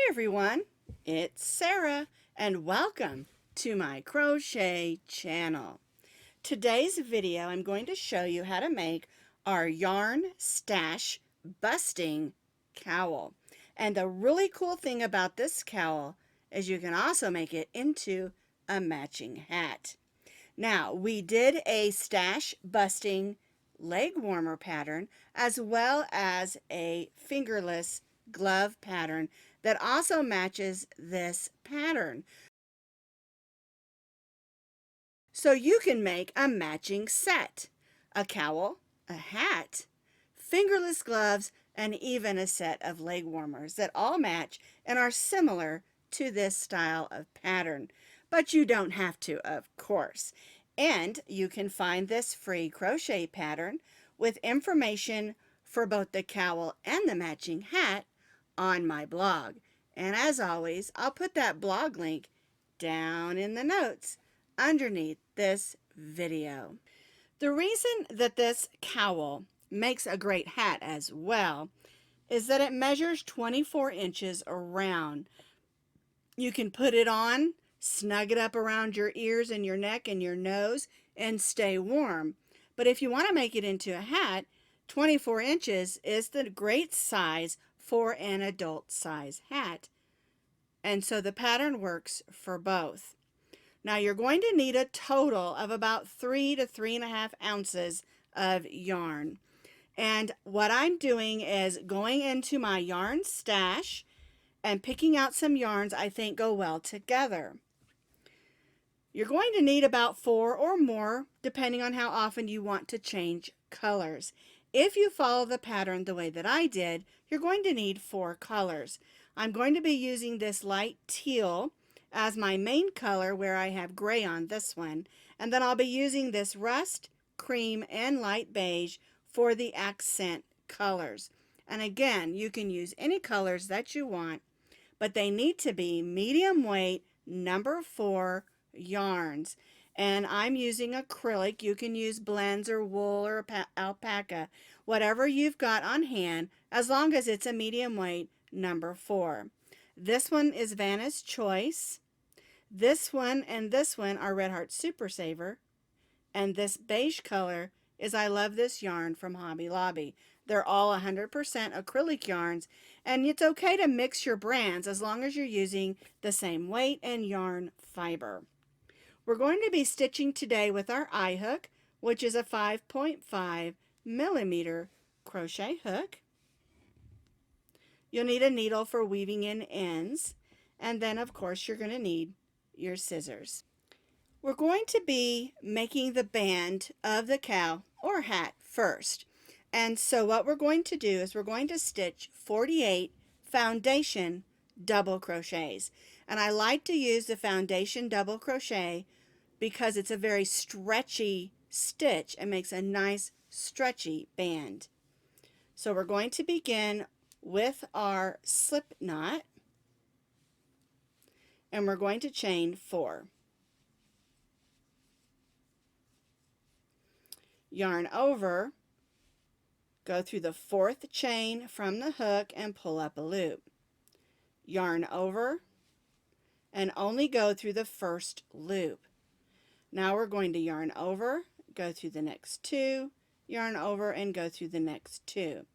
everyone, it's Sarah and welcome to my crochet channel. Today's video I'm going to show you how to make our yarn stash busting cowl. And the really cool thing about this cowl is you can also make it into a matching hat. Now, we did a stash busting leg warmer pattern as well as a fingerless glove pattern that also matches this pattern. So you can make a matching set, a cowl, a hat, fingerless gloves, and even a set of leg warmers that all match and are similar to this style of pattern. But you don't have to, of course. And you can find this free crochet pattern with information for both the cowl and the matching hat on my blog. And as always, I'll put that blog link down in the notes underneath this video. The reason that this cowl makes a great hat as well is that it measures 24 inches around. You can put it on, snug it up around your ears and your neck and your nose, and stay warm. But if you want to make it into a hat, 24 inches is the great size for an adult size hat. And so the pattern works for both. Now you're going to need a total of about 3 to 3.5 ounces of yarn. And what I'm doing is going into my yarn stash and picking out some yarns I think go well together. You're going to need about 4 or more, depending on how often you want to change colors. If you follow the pattern the way that I did, you're going to need 4 colors. I'm going to be using this light teal as my main color where I have gray on this one. And then I'll be using this rust, cream, and light beige for the accent colors. And again, you can use any colors that you want, but they need to be medium weight, number 4 yarns. And I'm using acrylic. You can use blends or wool or alpaca, whatever you've got on hand, as long as it's a medium weight number 4. This one is Vanna's Choice. This one and this one are Red Heart Super Saver. And this beige color is I Love This Yarn from Hobby Lobby. They're all 100% acrylic yarns, and it's okay to mix your brands as long as you're using the same weight and yarn fiber. We're going to be stitching today with our eye hook, which is a 5.5 millimeter crochet hook. You'll need a needle for weaving in ends, and then of course you're going to need your scissors. We're going to be making the band of the cowl or hat first. And so what we're going to do is we're going to stitch 48 foundation double crochets. And I like to use the foundation double crochet because it's a very stretchy stitch and makes a nice stretchy band. So we're going to begin with our slip knot, and we're going to chain 4. Yarn over, go through the 4th chain from the hook and pull up a loop. Yarn over and only go through the 1st loop. Now we're going to yarn over, go through the next 2, yarn over, and go through the next 2.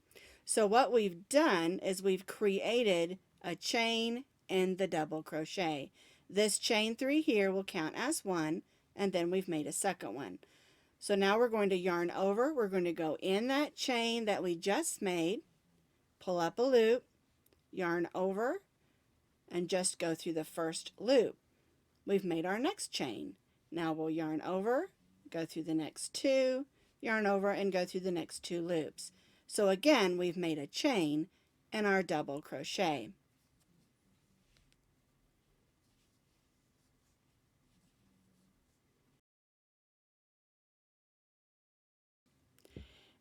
So what we've done is we've created a chain in the double crochet. This chain 3 here will count as 1, and then we've made a second one. So now we're going to yarn over, we're going to go in that chain that we just made, pull up a loop, yarn over, and just go through the 1st loop. We've made our next chain. Now we'll yarn over, go through the next 2, yarn over, and go through the next 2 loops. So again, we've made a chain in our double crochet.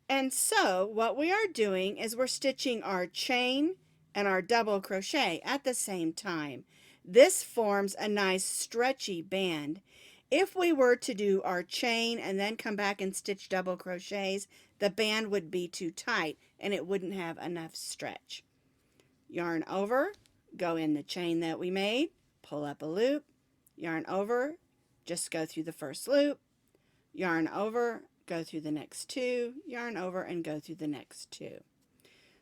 And so what we are doing is we're stitching our chain and our double crochet at the same time. This forms a nice stretchy band. If we were to do our chain and then come back and stitch double crochets, the band would be too tight and it wouldn't have enough stretch. Yarn over, go in the chain that we made, pull up a loop, yarn over, just go through the first loop, yarn over, go through the next two, yarn over, and go through the next two.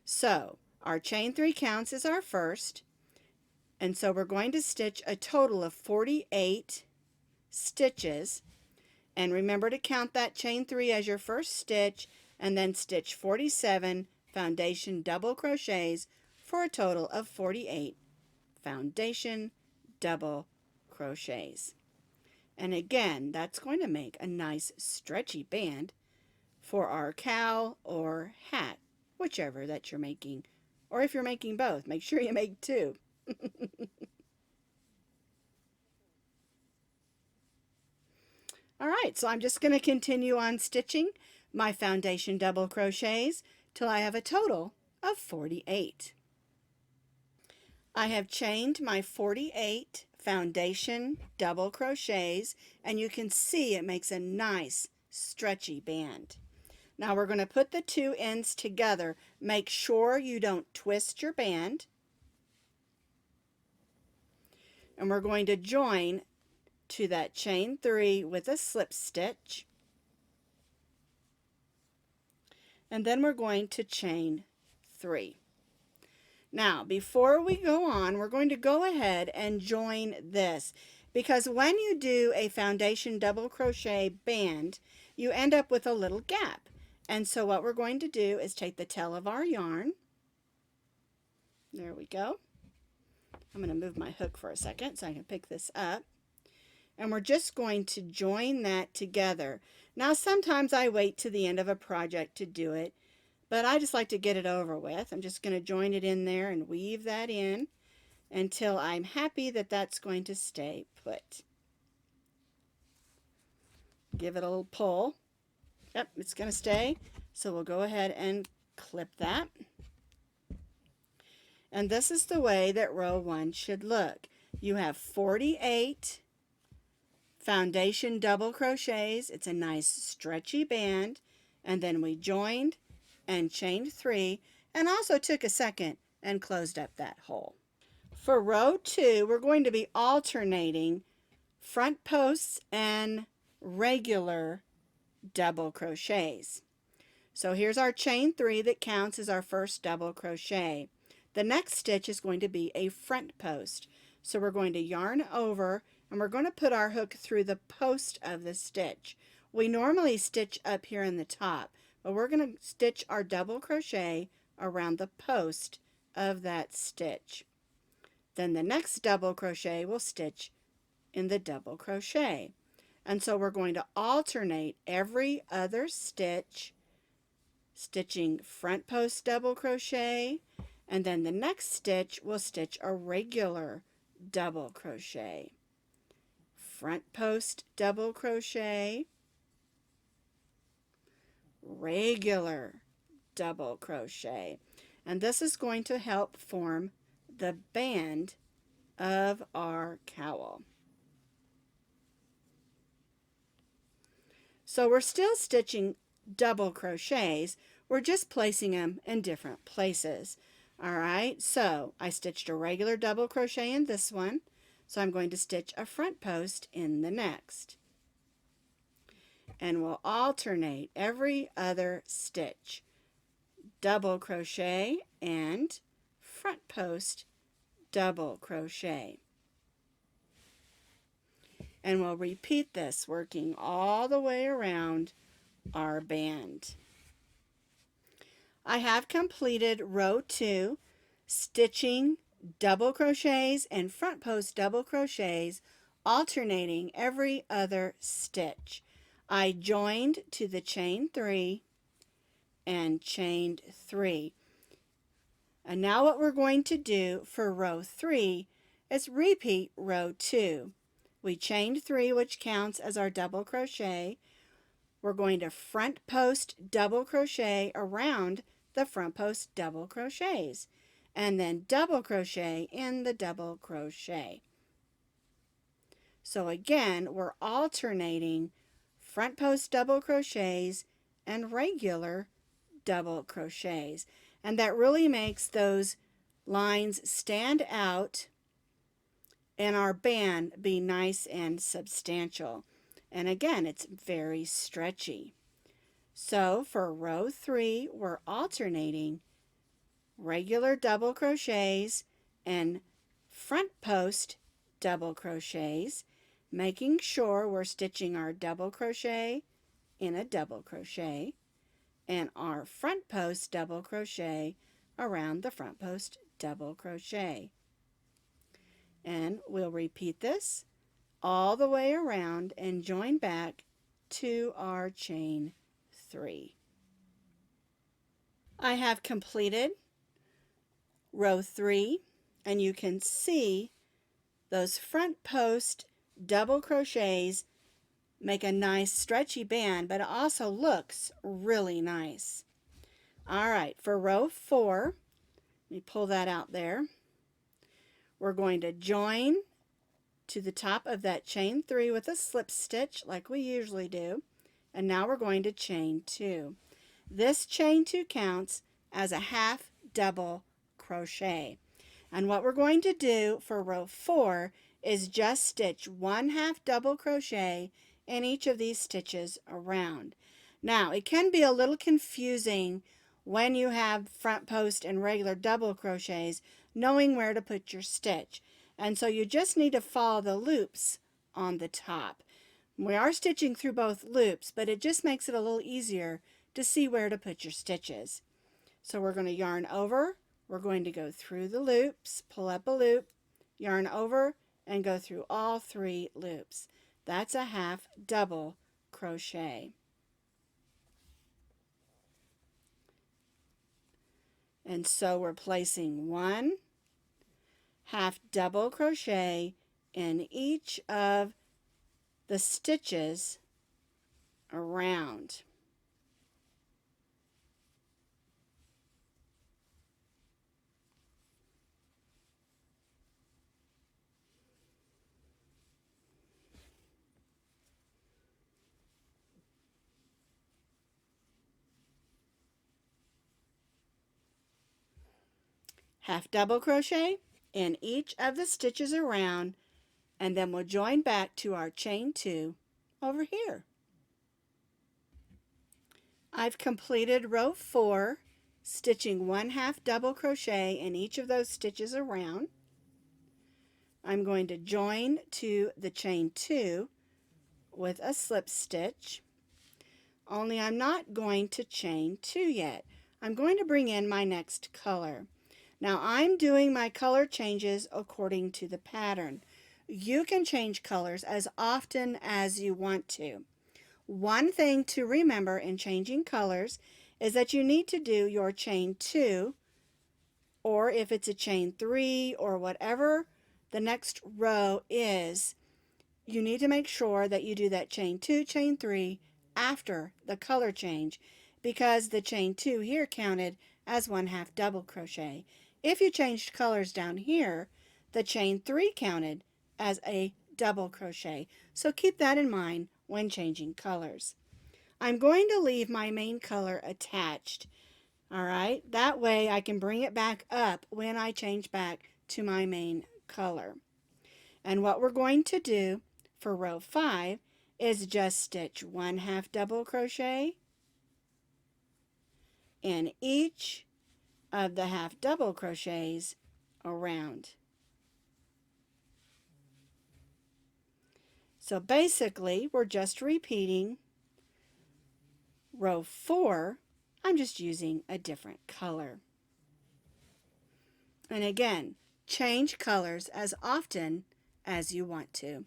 So our chain 3 counts as our first, and so we're going to stitch a total of 48 stitches. And remember to count that chain 3 as your first stitch, and then stitch 47 foundation double crochets for a total of 48 foundation double crochets. And again, that's going to make a nice stretchy band for our cowl or hat, whichever that you're making. Or if you're making both, make sure you make 2. Alright, so I'm just going to continue on stitching my foundation double crochets till I have a total of 48. I have chained my 48 foundation double crochets, and you can see it makes a nice stretchy band. Now we're going to put the 2 ends together. Make sure you don't twist your band. And we're going to join to that chain 3 with a slip stitch, and then we're going to chain 3. Now before we go on, we're going to go ahead and join this, because when you do a foundation double crochet band, you end up with a little gap. And so what we're going to do is take the tail of our yarn, there we go, I'm going to move my hook for a second so I can pick this up. And we're just going to join that together. Now sometimes I wait to the end of a project to do it, but I just like to get it over with. I'm just going to join it in there and weave that in until I'm happy that that's going to stay put. Give it a little pull. Yep, it's going to stay. So we'll go ahead and clip that. And this is the way that row 1 should look. You have 48 foundation double crochets. It's a nice stretchy band, and then we joined and chained 3 and also took a second and closed up that hole. For row 2, we're going to be alternating front posts and regular double crochets. So here's our chain 3 that counts as our first double crochet. The next stitch is going to be a front post. So we're going to yarn over, and we're going to put our hook through the post of the stitch. We normally stitch up here in the top, but we're going to stitch our double crochet around the post of that stitch. Then the next double crochet we'll stitch in the double crochet. And so we're going to alternate every other stitch, stitching front post double crochet, and then the next stitch we'll stitch a regular double crochet. Front post double crochet, regular double crochet, and this is going to help form the band of our cowl. So we're still stitching double crochets, we're just placing them in different places. Alright, so I stitched a regular double crochet in this one, so I'm going to stitch a front post in the next. And we'll alternate every other stitch. Double crochet and front post double crochet. And we'll repeat this, working all the way around our band. I have completed row 2, stitching double crochets and front post double crochets, alternating every other stitch. I joined to the chain 3 and chained 3. And now what we're going to do for row 3 is repeat row 2. We chained 3, which counts as our double crochet. We're going to front post double crochet around the front post double crochets, and then double crochet in the double crochet. So again, we're alternating front post double crochets and regular double crochets, and that really makes those lines stand out and our band be nice and substantial. And again, it's very stretchy. So for row 3, we're alternating regular double crochets and front post double crochets, making sure we're stitching our double crochet in a double crochet and our front post double crochet around the front post double crochet. And we'll repeat this all the way around and join back to our chain 3. I have completed row 3, and you can see those front post double crochets make a nice stretchy band, but it also looks really nice. All right, for row 4, let me pull that out there. We're going to join to the top of that chain 3 with a slip stitch like we usually do, and now we're going to chain 2. This chain 2 counts as a half double crochet, and what we're going to do for row 4 is just stitch 1 half double crochet in each of these stitches around. Now it can be a little confusing when you have front post and regular double crochets knowing where to put your stitch, and so you just need to follow the loops on the top. We are stitching through both loops, but it just makes it a little easier to see where to put your stitches. So we're going to yarn over, we're going to go through the loops, pull up a loop, yarn over, and go through all 3 loops. That's a half double crochet. And so we're placing 1 half double crochet in each of the stitches around. Half double crochet in each of the stitches around, and then we'll join back to our chain 2 over here. I've completed row 4, stitching 1 half double crochet in each of those stitches around. I'm going to join to the chain 2 with a slip stitch, only I'm not going to chain 2 yet. I'm going to bring in my next color. Now I'm doing my color changes according to the pattern. You can change colors as often as you want to. One thing to remember in changing colors is that you need to do your chain 2, or if it's a chain 3 or whatever the next row is, you need to make sure that you do that chain 2, chain 3 after the color change, because the chain 2 here counted as 1 half double crochet. If you changed colors down here, the chain 3 counted as a double crochet. So keep that in mind when changing colors. I'm going to leave my main color attached. All right, that way I can bring it back up when I change back to my main color. And what we're going to do for row 5 is just stitch 1 half double crochet in each of the half double crochets around. So basically we're just repeating row 4. I'm just using a different color. And again, change colors as often as you want to.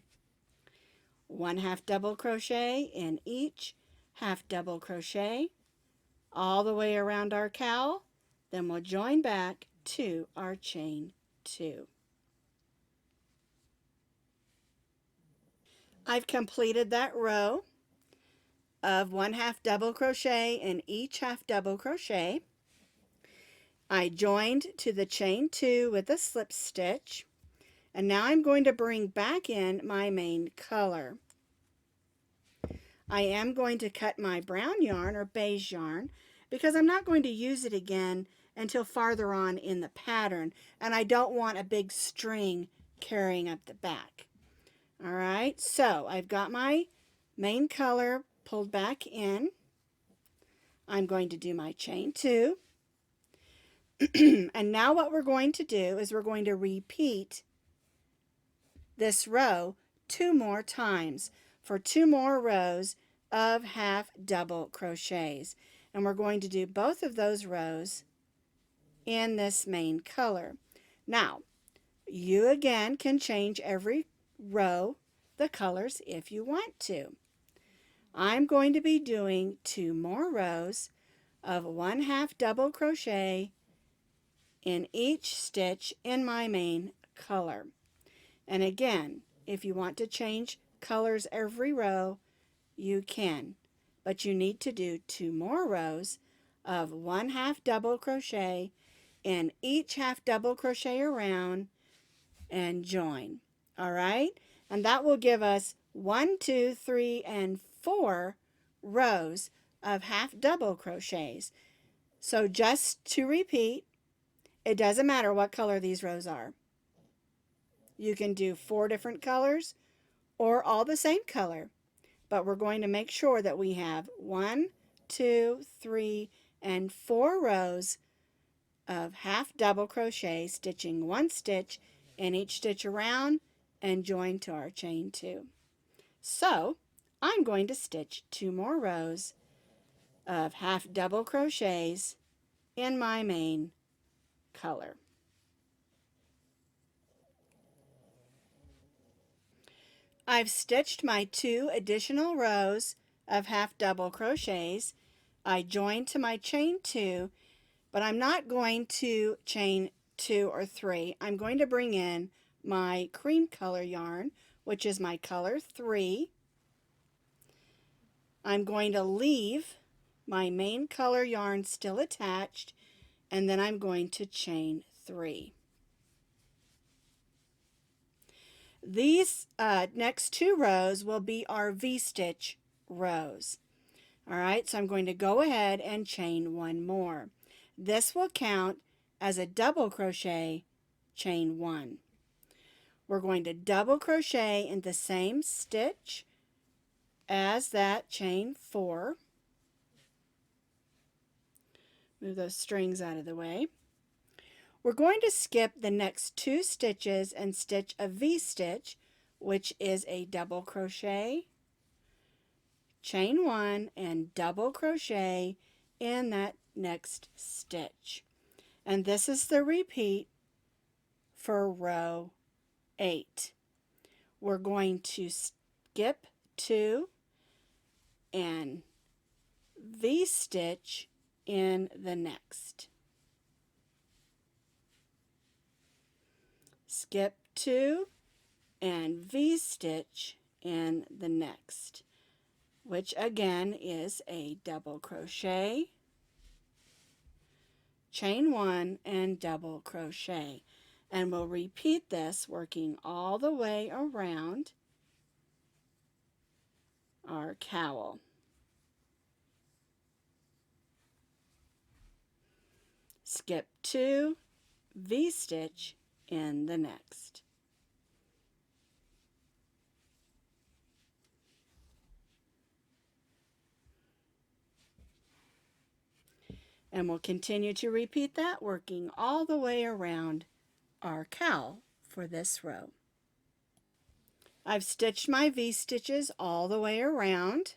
1 half double crochet in each half double crochet all the way around our cowl. Then we'll join back to our chain 2. I've completed that row of 1 half double crochet in each half double crochet. I joined to the chain 2 with a slip stitch, and now I'm going to bring back in my main color. I am going to cut my brown yarn or beige yarn because I'm not going to use it again until farther on in the pattern, and I don't want a big string carrying up the back. All right, so I've got my main color pulled back in. I'm going to do my chain 2. And now what we're going to do is we're going to repeat this row 2 more times for 2 more rows of half double crochets. And we're going to do both of those rows in this main color. Now, you again can change every row the colors if you want to. I'm going to be doing 2 more rows of 1/2 double crochet in each stitch in my main color. And again, if you want to change colors every row, you can, but you need to do 2 more rows of 1/2 double crochet in each half double crochet around and join. All right, and that will give us 1, 2, 3, and 4 rows of half double crochets. So just to repeat, it doesn't matter what color these rows are. You can do 4 different colors or all the same color, but we're going to make sure that we have 1, 2, 3, and 4 rows of half double crochet, stitching 1 stitch in each stitch around and join to our chain 2. So I'm going to stitch 2 more rows of half double crochets in my main color. I've stitched my 2 additional rows of half double crochets. I joined to my chain 2, but I'm not going to chain 2 or 3. I'm going to bring in my cream color yarn, which is my color 3. I'm going to leave my main color yarn still attached, and then I'm going to chain 3. These next 2 rows will be our V-stitch rows. All right, so I'm going to go ahead and chain 1 more. This will count as a double crochet, chain 1. We're going to double crochet in the same stitch as that chain 4. Move those strings out of the way. We're going to skip the next 2 stitches and stitch a V-stitch, which is a double crochet, chain 1, and double crochet in that next stitch. And this is the repeat for row 8. We're going to skip 2 and V-stitch in the next. Skip 2 and V-stitch in the next, which again is a double crochet, chain 1, and double crochet. And we'll repeat this working all the way around our cowl. Skip 2, V-stitch in the next. And we'll continue to repeat that, working all the way around our cowl for this row. I've stitched my V-stitches all the way around.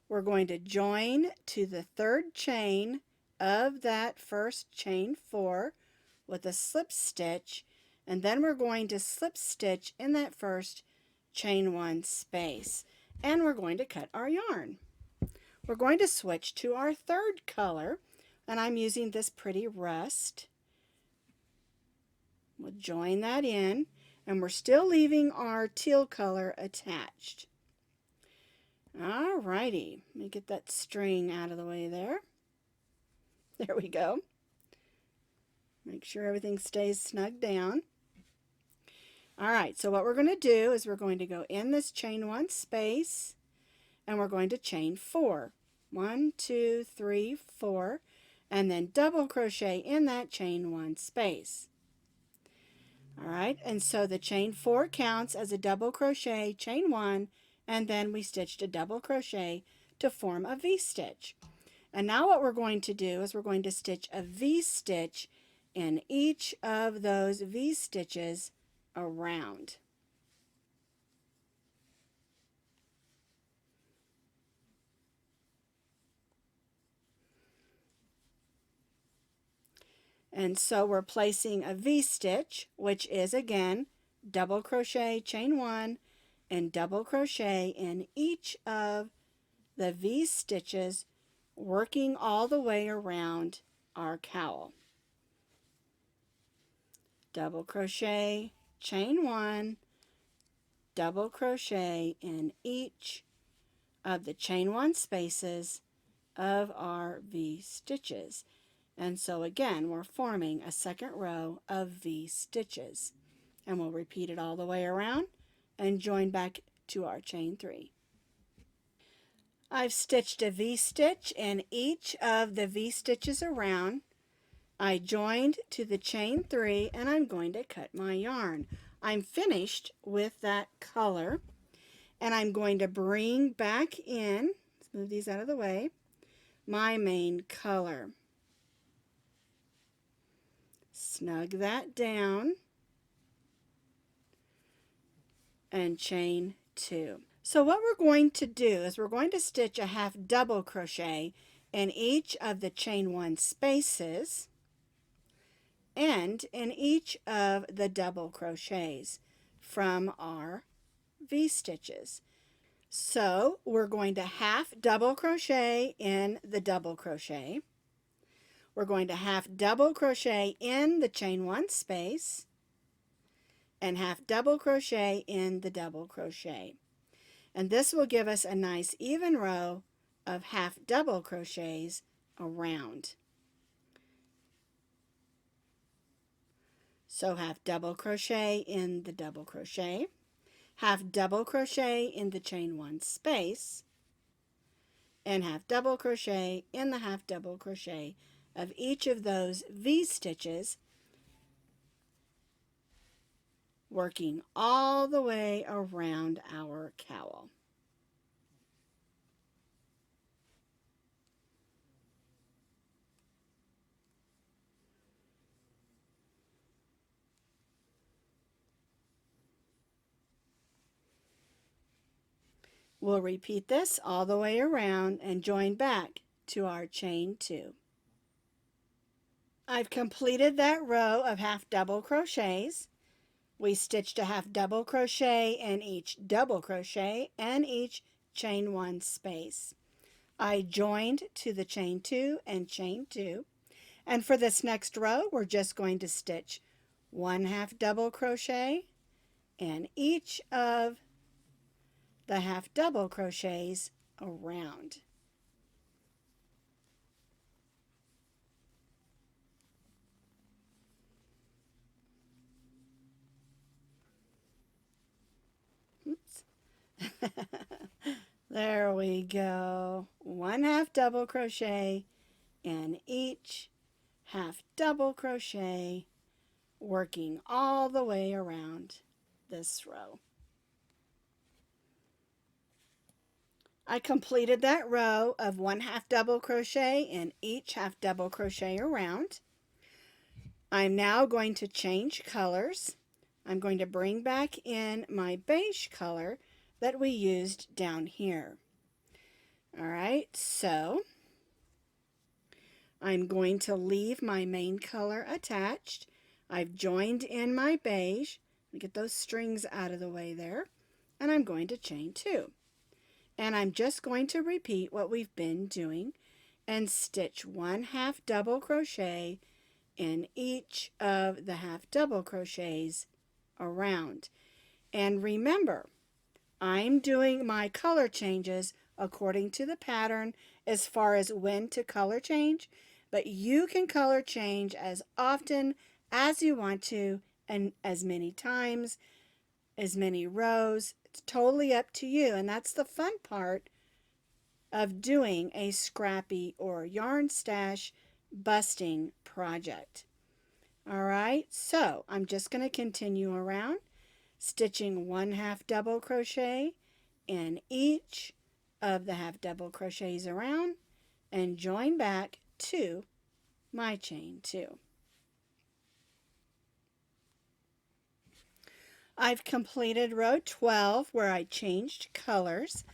We're going to join to the 3rd chain of that first chain 4 with a slip stitch, and then we're going to slip stitch in that first chain 1 space, and we're going to cut our yarn. We're going to switch to our 3rd color, and I'm using this pretty rust. We'll join that in, and we're still leaving our teal color attached. Alrighty, let me get that string out of the way there. There we go. Make sure everything stays snug down. Alright, so what we're going to do is we're going to go in this chain 1 space, and we're going to chain 4. 1, 2, 3, 4. and then double crochet in that chain 1 space. All right, and so the chain 4 counts as a double crochet, chain 1, and then we stitched a double crochet to form a V-stitch. And now what we're going to do is we're going to stitch a V-stitch in each of those V-stitches around. And so we're placing a V-stitch, which is again double crochet, chain 1, and double crochet in each of the V-stitches, working all the way around our cowl. Double crochet, chain 1, double crochet in each of the chain 1 spaces of our V-stitches. And so again, we're forming a second row of V-stitches. And we'll repeat it all the way around and join back to our chain 3. I've stitched a V-stitch in each of the V-stitches around. I joined to the chain 3 and I'm going to cut my yarn. I'm finished with that color and I'm going to bring back in, let's move these out of the way, my main color. Snug that down and chain 2. So what we're going to do is we're going to stitch a half double crochet in each of the chain 1 spaces and in each of the double crochets from our V-stitches. So we're going to half double crochet in the double crochet. We're going to half double crochet in the chain 1 space and half double crochet in the double crochet. And this will give us a nice even row of half double crochets around. So half double crochet in the double crochet, half double crochet in the chain 1 space, and half double crochet in the half double crochet of each of those V-stitches, working all the way around our cowl. We'll repeat this all the way around and join back to our chain 2. I've completed that row of half double crochets. We stitched a half double crochet in each double crochet and each chain 1 space. I joined to the chain 2 and chain 2. And for this next row, we're just going to stitch 1 half double crochet in each of the half double crochets around. Oops. There we go. 1 half double crochet in each half double crochet, working all the way around this row. I completed that row of 1 half double crochet in each half double crochet around. I'm now going to change colors. I'm going to bring back in my beige color that we used down here. All right, so I'm going to leave my main color attached. I've joined in my beige. Get those strings out of the way there. And I'm going to chain 2. And I'm just going to repeat what we've been doing and stitch 1 half double crochet in each of the half double crochets around. And remember, I'm doing my color changes according to the pattern as far as when to color change, but you can color change as often as you want to and as many times, as many rows. It's totally up to you, and that's the fun part of doing a scrappy or yarn stash busting project. All right, so I'm just going to continue around, stitching 1/2 double crochet in each of the half double crochets around and join back to my chain 2. I've completed row 12 where I changed colors.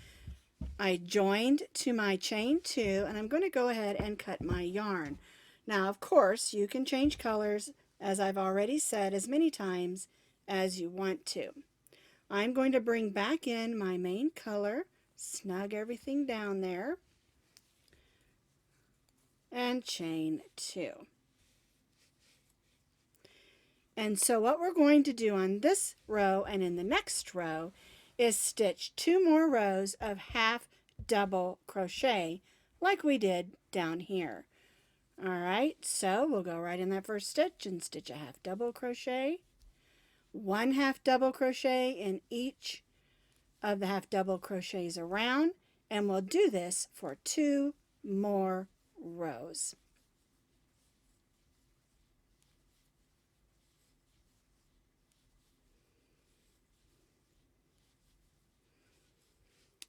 I joined to my chain 2 and I'm going to go ahead and cut my yarn. Now of course you can change colors, as I've already said, as many times as you want to. I'm going to bring back in my main color, snug everything down there, and chain 2. And so what we're going to do on this row and in the next row is stitch 2 more rows of half double crochet like we did down here. All right, so we'll go right in that first stitch and stitch a half double crochet, 1/2 double crochet in each of the half double crochets around, and we'll do this for 2 more rows.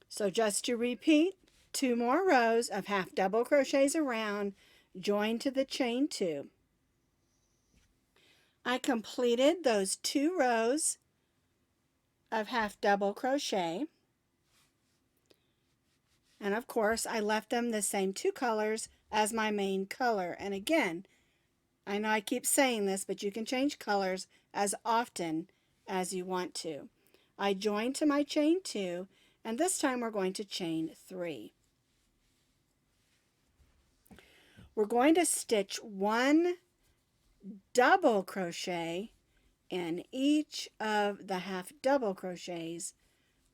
So just to repeat, 2 more rows of half double crochets around, join to the chain 2. I completed those 2 rows of half double crochet, and of course I left them the same 2 colors as my main color. And again, I know I keep saying this, but you can change colors as often as you want to. I joined to my chain 2, and this time we're going to chain 3. We're going to stitch 1 double crochet in each of the half double crochets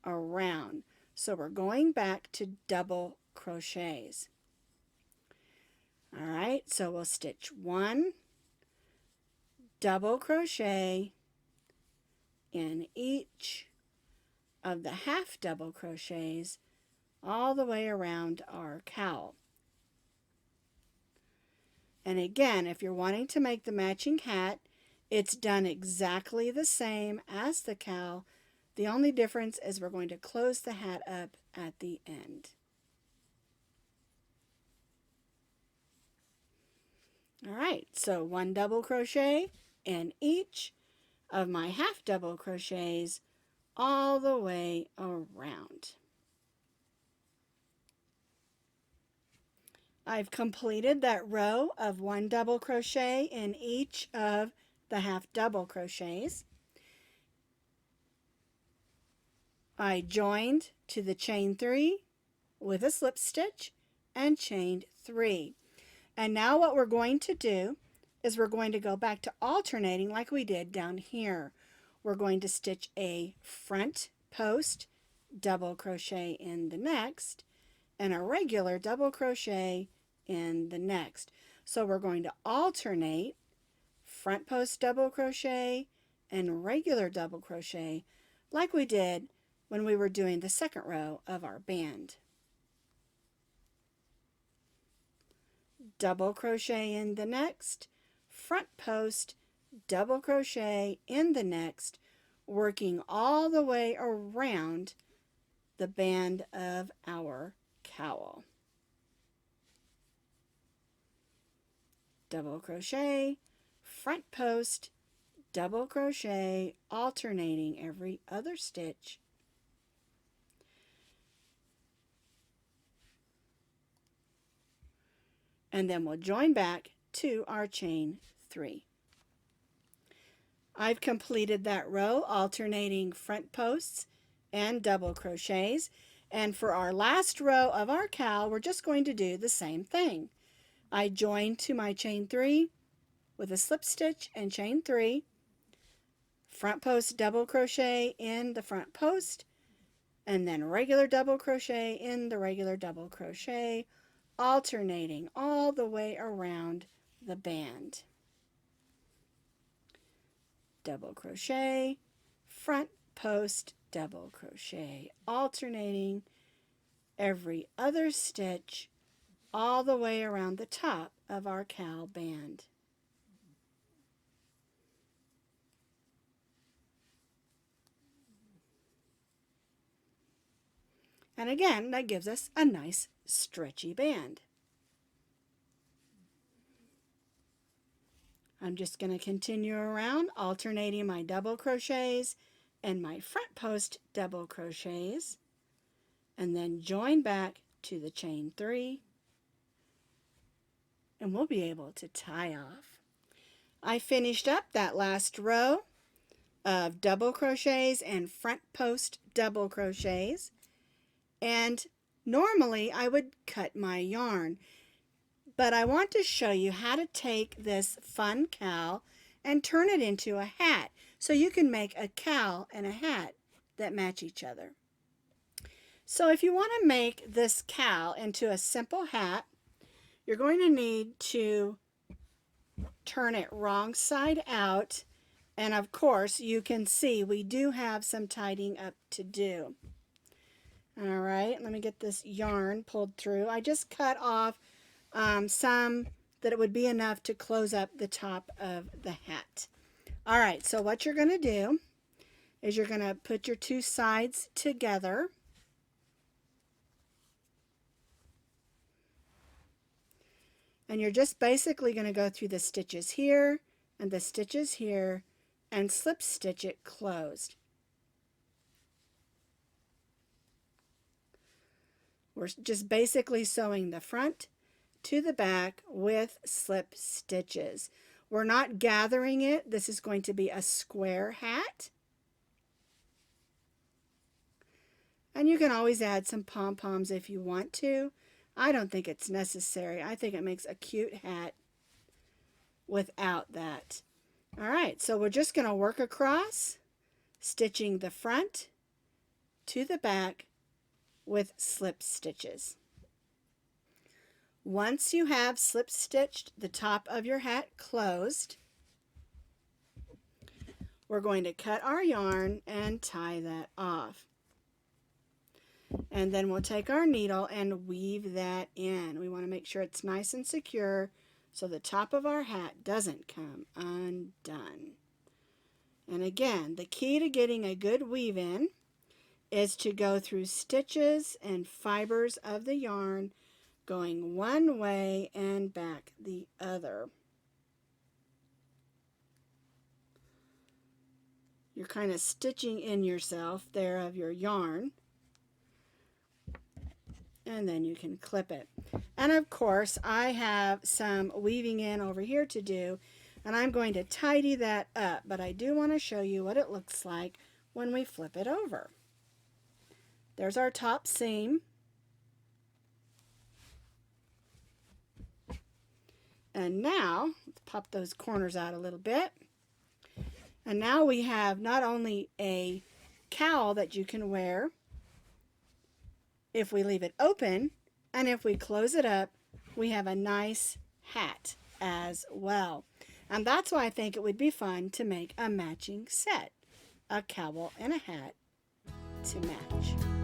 around. So we're going back to double crochets. All right, so we'll stitch 1 double crochet in each of the half double crochets all the way around our cowl. And again, if you're wanting to make the matching hat, it's done exactly the same as the cowl. The only difference is we're going to close the hat up at the end. All right, so 1 double crochet in each of my half double crochets all the way around. I've completed that row of 1 double crochet in each of the half double crochets. I joined to the chain 3 with a slip stitch and chained 3. And now what we're going to do is we're going to go back to alternating like we did down here. We're going to stitch a front post double crochet in the next and a regular double crochet in the next. So we're going to alternate front post double crochet and regular double crochet like we did when we were doing the second row of our band. Double crochet in the next, front post, double crochet in the next, working all the way around the band of our cowl. Double crochet, front post, double crochet, alternating every other stitch. And then we'll join back to our chain 3. I've completed that row alternating front posts and double crochets, and for our last row of our cowl we're just going to do the same thing. I joined to my chain 3 with a slip stitch and chain 3, front post double crochet in the front post, and then regular double crochet in the regular double crochet, alternating all the way around the band. Double crochet, front post, double crochet, alternating every other stitch all the way around the top of our cowl band. And again, that gives us a nice stretchy band. I'm just going to continue around, alternating my double crochets and my front post double crochets, and then join back to the chain 3, and we'll be able to tie off. I finished up that last row of double crochets and front post double crochets, and normally I would cut my yarn, but I want to show you how to take this fun cowl and turn it into a hat, so you can make a cowl and a hat that match each other. So if you want to make this cowl into a simple hat, you're going to need to turn it wrong side out, and of course you can see we do have some tidying up to do. All right, let me get this yarn pulled through. I just cut off some that it would be enough to close up the top of the hat. All right, so what you're going to do is you're going to put your two sides together. And you're just basically going to go through the stitches here and the stitches here and slip stitch it closed. We're just basically sewing the front to the back with slip stitches. We're not gathering it. This is going to be a square hat. And you can always add some pom-poms if you want to. I don't think it's necessary. I think it makes a cute hat without that. All right, so we're just going to work across, stitching the front to the back with slip stitches. Once you have slip stitched the top of your hat closed, we're going to cut our yarn and tie that off. And then we'll take our needle and weave that in. We want to make sure it's nice and secure so the top of our hat doesn't come undone. And again, the key to getting a good weave in is to go through stitches and fibers of the yarn, going one way and back the other. You're kind of stitching in yourself there of your yarn. And then you can clip it. And of course, I have some weaving in over here to do, and I'm going to tidy that up, but I do want to show you what it looks like when we flip it over. There's our top seam. And now, let's pop those corners out a little bit. And now we have not only a cowl that you can wear if we leave it open, and if we close it up, we have a nice hat as well. And that's why I think it would be fun to make a matching set, a cowl and a hat to match.